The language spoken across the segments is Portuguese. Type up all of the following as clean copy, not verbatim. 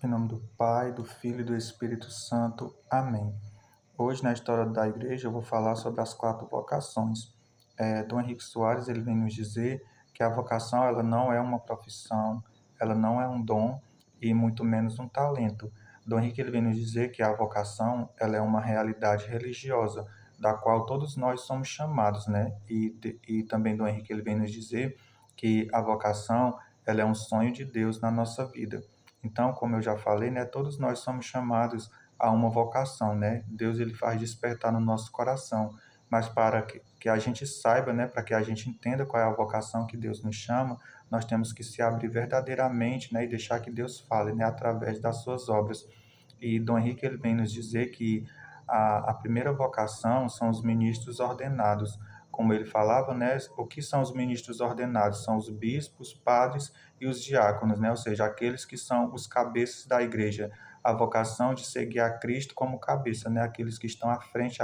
Em nome do Pai, do Filho e do Espírito Santo. Amém. Hoje, na história da igreja, eu vou falar sobre as 4 vocações. Dom Henrique Soares ele vem nos dizer que a vocação ela não é uma profissão, ela não é um dom e muito menos um talento. Dom Henrique ele vem nos dizer que a vocação ela é uma realidade religiosa, da qual todos nós somos chamados, né? E também Dom Henrique ele vem nos dizer que a vocação ela é um sonho de Deus na nossa vida. Então, como eu já falei, né, todos nós somos chamados a uma vocação, né? Deus ele faz despertar no nosso coração, mas para que a gente saiba, né, para que a gente entenda qual é a vocação que Deus nos chama, nós temos que se abrir verdadeiramente, né, e deixar que Deus fale, né, através das suas obras. E Dom Henrique ele vem nos dizer que a primeira vocação são os ministros ordenados. Como ele falava, né, o que são os ministros ordenados? São os bispos, padres e os diáconos, né, ou seja, aqueles que são os cabeças da igreja. A vocação de seguir a Cristo como cabeça, né, aqueles que estão à frente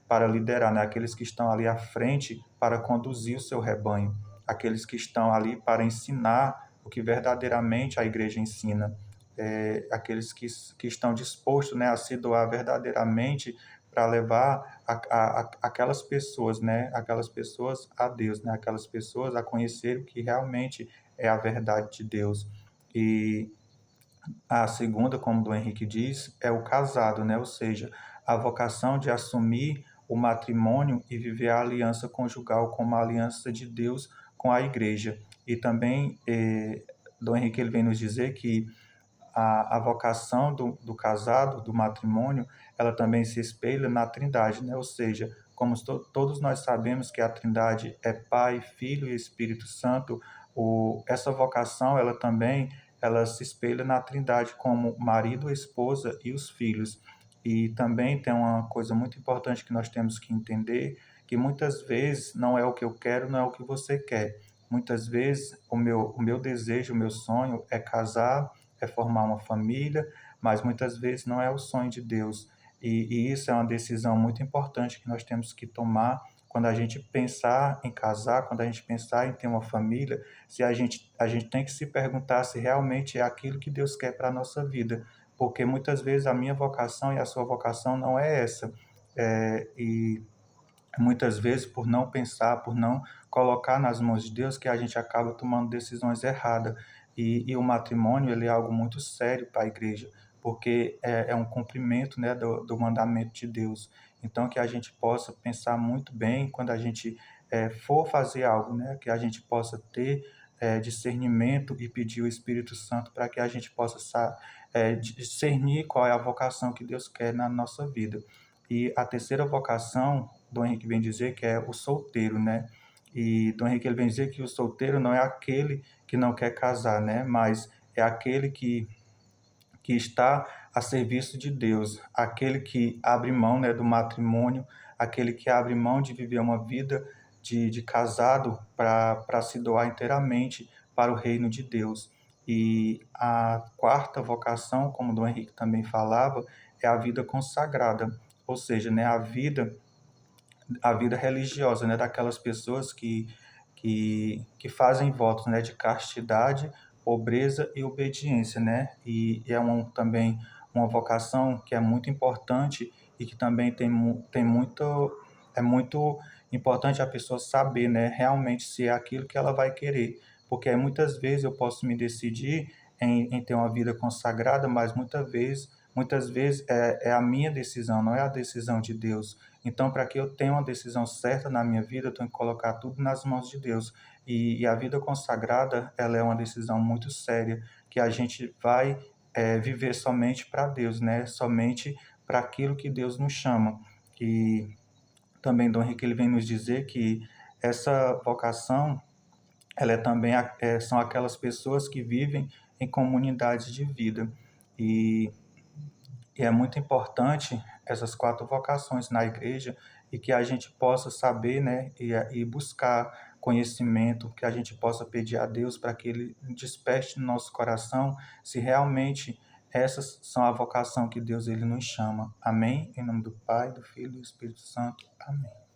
para liderar, né, aqueles que estão ali à frente para conduzir o seu rebanho, aqueles que estão ali para ensinar o que verdadeiramente a igreja ensina, aqueles que estão dispostos, né, a se doar verdadeiramente para levar aquelas pessoas, né, aquelas pessoas a Deus, né, aquelas pessoas a conhecer o que realmente é a verdade de Deus. E a segunda, como do Henrique diz, é o casado, né, ou seja, a vocação de assumir o matrimônio e viver a aliança conjugal como a aliança de Deus com a igreja. E também, Dom Henrique ele vem nos dizer que a vocação do casado, do matrimônio, ela também se espelha na Trindade, né? Ou seja, como todos nós sabemos que a Trindade é Pai, Filho e Espírito Santo, essa vocação, ela se espelha na Trindade como marido, esposa e os filhos. E também tem uma coisa muito importante que nós temos que entender, que muitas vezes não é o que eu quero, não é o que você quer. Muitas vezes o meu desejo, o meu sonho é casar, é formar uma família, mas muitas vezes não é o sonho de Deus. E isso é uma decisão muito importante que nós temos que tomar quando a gente pensar em casar, quando a gente pensar em ter uma família, se a gente tem que se perguntar se realmente é aquilo que Deus quer para a nossa vida, porque muitas vezes a minha vocação e a sua vocação não é essa. E muitas vezes, por não pensar, por não colocar nas mãos de Deus, que a gente acaba tomando decisões erradas. E o matrimônio, ele é algo muito sério para a igreja, porque é um cumprimento, né, do mandamento de Deus. Então, que a gente possa pensar muito bem quando a gente for fazer algo, né, que a gente possa ter discernimento e pedir o Espírito Santo para que a gente possa discernir qual é a vocação que Deus quer na nossa vida. E a terceira vocação, Dom Henrique vem dizer que é o solteiro, né? E Dom Henrique ele vem dizer que o solteiro não é aquele que não quer casar, né? Mas é aquele que está a serviço de Deus, aquele que abre mão, né, do matrimônio, aquele que abre mão de viver uma vida de casado para se doar inteiramente para o reino de Deus. E a quarta vocação, como Dom Henrique também falava, é a vida consagrada, ou seja, né, a vida religiosa, né, daquelas pessoas que fazem votos, né, de castidade, pobreza e obediência, né, e é também uma vocação que é muito importante e que também é muito importante a pessoa saber, né, realmente se é aquilo que ela vai querer, porque muitas vezes eu posso me decidir em ter uma vida consagrada, mas muitas vezes é a minha decisão, não é a decisão de Deus. Então, para que eu tenha uma decisão certa na minha vida, eu tenho que colocar tudo nas mãos de Deus. E a vida consagrada, ela é uma decisão muito séria, que a gente vai viver somente para Deus, né? Somente para aquilo que Deus nos chama. E também Dom Henrique ele vem nos dizer que essa vocação, ela são aquelas pessoas que vivem em comunidades de vida. E e é muito importante essas 4 vocações na igreja e que a gente possa saber, né, e buscar conhecimento, que a gente possa pedir a Deus para que Ele desperte no nosso coração se realmente essas são a vocação que Deus ele nos chama. Amém? Em nome do Pai, do Filho e do Espírito Santo. Amém.